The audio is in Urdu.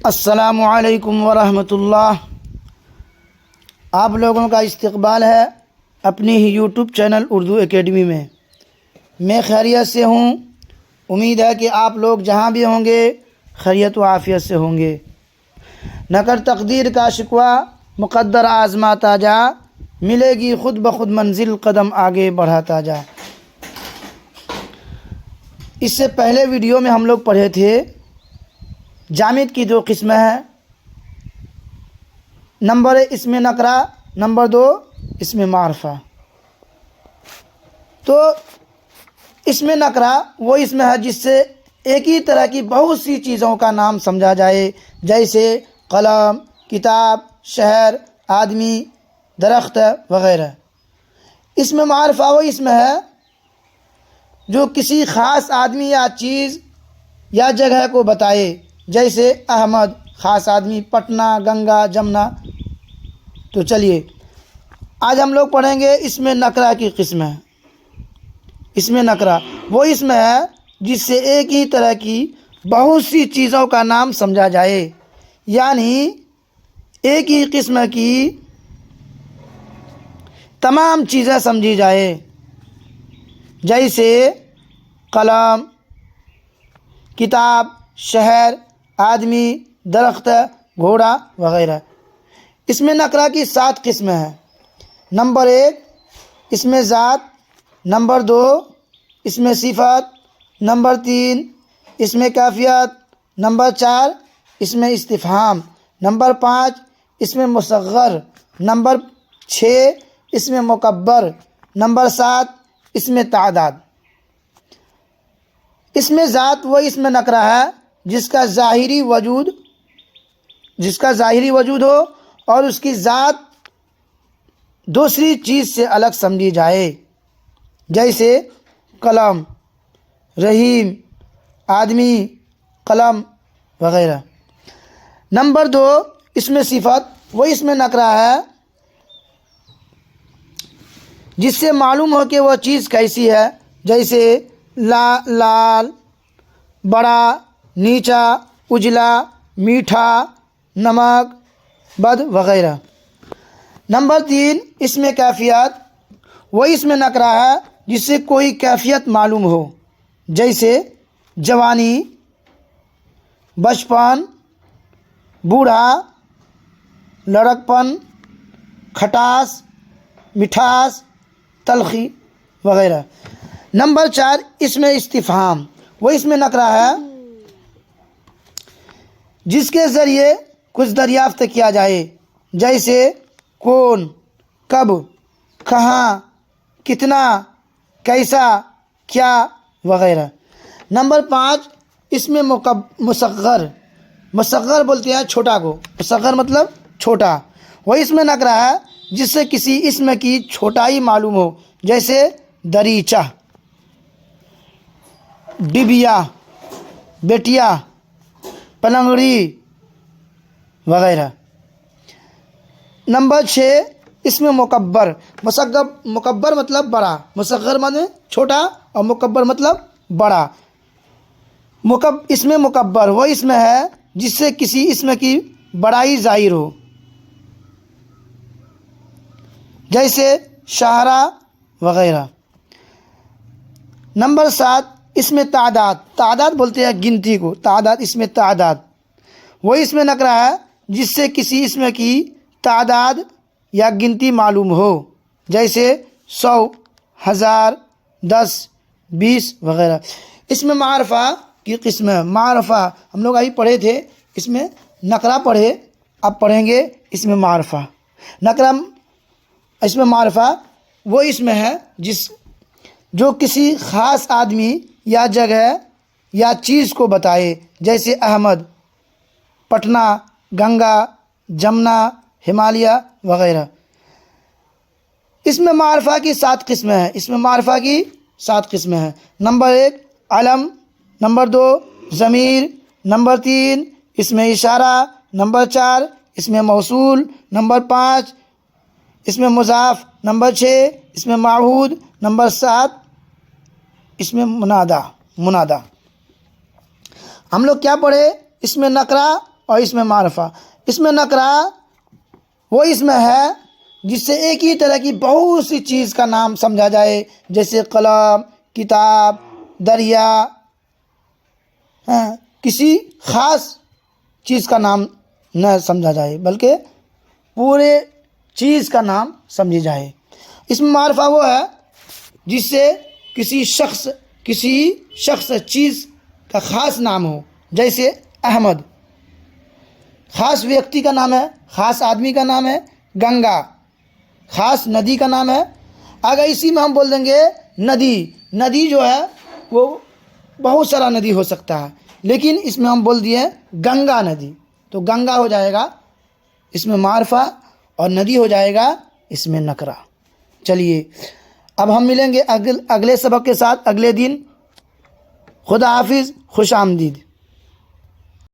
السلام علیکم ورحمۃ اللہ۔ آپ لوگوں کا استقبال ہے اپنی ہی یوٹیوب چینل اردو اکیڈمی میں۔ میں خیریت سے ہوں، امید ہے کہ آپ لوگ جہاں بھی ہوں گے خیریت و عافیت سے ہوں گے۔ نہ کر تقدیر کا شکوہ مقدر آزماتا جا، ملے گی خود بخود منزل قدم آگے بڑھاتا جا۔ اس سے پہلے ویڈیو میں ہم لوگ پڑھے تھے جامد کی دو قسمیں ہیں، نمبر اسم نکرہ، نمبر 2 اسم معرفہ۔ تو اسم نکرہ وہ اسم ہے جس سے ایک ہی طرح کی بہت سی چیزوں کا نام سمجھا جائے، جیسے قلم، کتاب، شہر، آدمی، درخت وغیرہ۔ اسم معرفہ وہ اسم ہے جو کسی خاص آدمی یا چیز یا جگہ کو بتائے، جیسے احمد خاص آدمی، پٹنہ، گنگا، جمنا۔ تو چلیے آج ہم لوگ پڑھیں گے اسم نکرہ کی قسم ہے۔ اسم نکرہ وہ اسم ہے جس سے ایک ہی طرح کی بہت سی چیزوں کا نام سمجھا جائے، یعنی ایک ہی قسم کی تمام چیزیں سمجھی جائے، جیسے قلم، کتاب، شہر، آدمی، درخت، گھوڑا وغیرہ۔ اسم نکرہ کی 7 قسمیں ہیں۔ نمبر 1 اسم ذات، نمبر 2 اسم صفت، نمبر 3 اسم کیفیت، نمبر 4 اسم استفہام، نمبر 5 اسم مصغر، نمبر 6 اسم مکبر، نمبر 7 اسم تعداد۔ اسم ذات وہ اسم نکرہ ہے جس کا ظاہری وجود ہو اور اس کی ذات دوسری چیز سے الگ سمجھی جائے، جیسے قلم، رحیم، آدمی، قلم وغیرہ۔ نمبر 2 اسم صفت وہ اسم نکرہ ہے جس سے معلوم ہو کہ وہ چیز کیسی ہے، جیسے لال، بڑا، نیچا، اجلا، میٹھا، نمک، بد وغیرہ۔ نمبر 3 اسم کیفیت وہ اسم نکرہ ہے جس سے کوئی کیفیت معلوم ہو، جیسے جوانی، بچپن، بوڑھا، لڑکپن، کھٹاس، مٹھاس، تلخی وغیرہ۔ نمبر 4 اسم استفہام وہ اسم نکرہ ہے جس کے ذریعے کچھ دریافت کیا جائے، جیسے کون، کب، کہاں، کتنا، کیسا، کیا وغیرہ۔ نمبر 5 اسم مصغر، مصغر بولتے ہیں چھوٹا کو، مصغر مطلب چھوٹا۔ وہ اسم نکرہ ہے جس سے کسی اسم کی چھوٹائی معلوم ہو، جیسے دریچہ، ڈبیا، بیٹیا، پلنگڑی وغیرہ۔ نمبر 6 اسم مکبر، مکبر مطلب بڑا، مصغر مانے چھوٹا اور مکبر مطلب بڑا۔ اسم مکبر وہ اسم ہے جس سے کسی اسم کی بڑائی ظاہر ہو، جیسے شاہراہ وغیرہ۔ نمبر 7 اسم تعداد، تعداد بولتے ہیں گنتی کو، تعداد، اسم تعداد وہ اسم نکرہ ہے جس سے کسی اسم کی تعداد یا گنتی معلوم ہو، جیسے 100، 1000، 10، 20 وغیرہ۔ اسم معرفہ کی قسم ہے۔ معرفہ ہم لوگ ابھی پڑھے تھے، اس میں نکرہ پڑھے، اب پڑھیں گے اسم معرفہ۔ اسم معرفہ وہ اسم ہے جو کسی خاص آدمی یا جگہ یا چیز کو بتائے، جیسے احمد، پٹنہ، گنگا، جمنا، ہمالیہ وغیرہ۔ اسم معرفہ کی 7 قسمیں ہیں۔ اسم معرفہ کی 7 قسمیں ہیں۔ نمبر 1 علم، نمبر 2 ضمیر، نمبر 3 اسم اشارہ، نمبر 4 اسم موصول، نمبر 5 اسم مضاف، نمبر 6 اسم معہود، نمبر 7 اسم منادا۔ ہم لوگ کیا پڑھے؟ اسم نکرہ اور اسم معرفہ۔ اسم نکرہ وہ اسم ہے جس سے ایک ہی طرح کی بہت سی چیز کا نام سمجھا جائے، جیسے قلم، کتاب، دریا، کسی خاص چیز کا نام نہ سمجھا جائے بلکہ پورے چیز کا نام سمجھی جائے۔ اسم معرفہ وہ ہے جس سے کسی شخص چیز کا خاص نام ہو، جیسے احمد خاص ویکتی کا نام ہے، خاص آدمی کا نام ہے۔ گنگا خاص ندی کا نام ہے۔ اگر اسی میں ہم بول دیں گے ندی جو ہے وہ بہت سارا ندی ہو سکتا ہے، لیکن اس میں ہم بول دیے گنگا ندی، تو گنگا ہو جائے گا اس میں معرفہ اور ندی ہو جائے گا اس میں نکرہ۔ چلیے اب ہم ملیں گے اگلے سبق کے ساتھ اگلے دن۔ خدا حافظ، خوش آمدید۔